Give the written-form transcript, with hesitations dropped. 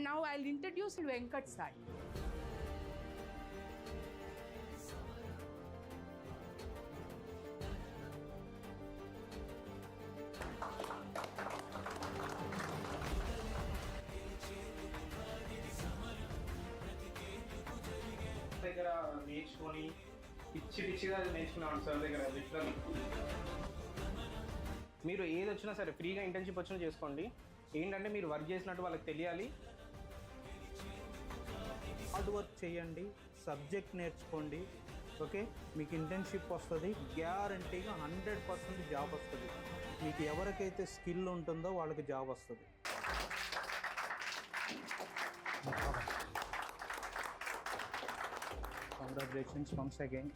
now I'll introduce Venkat Sai. దగ్గర నేర్చుకొని పిచ్చిగా నేర్చుకున్నాను సార్ దగ్గర లిటరల్లీ. మీరు ఏది వచ్చినా సరే ఫ్రీగా ఇంటర్న్షిప్ వచ్చినా చేసుకోండి. ఏంటంటే మీరు వర్క్ చేసినట్టు వాళ్ళకి తెలియాలి. హార్డ్ వర్క్ చేయండి, సబ్జెక్ట్ నేర్చుకోండి. ఓకే, మీకు ఇంటర్న్షిప్ వస్తుంది, గ్యారంటీగా 100% జాబ్ వస్తుంది. మీకు ఎవరికైతే స్కిల్ ఉంటుందో వాళ్ళకి జాబ్ వస్తుంది. Congratulations once again.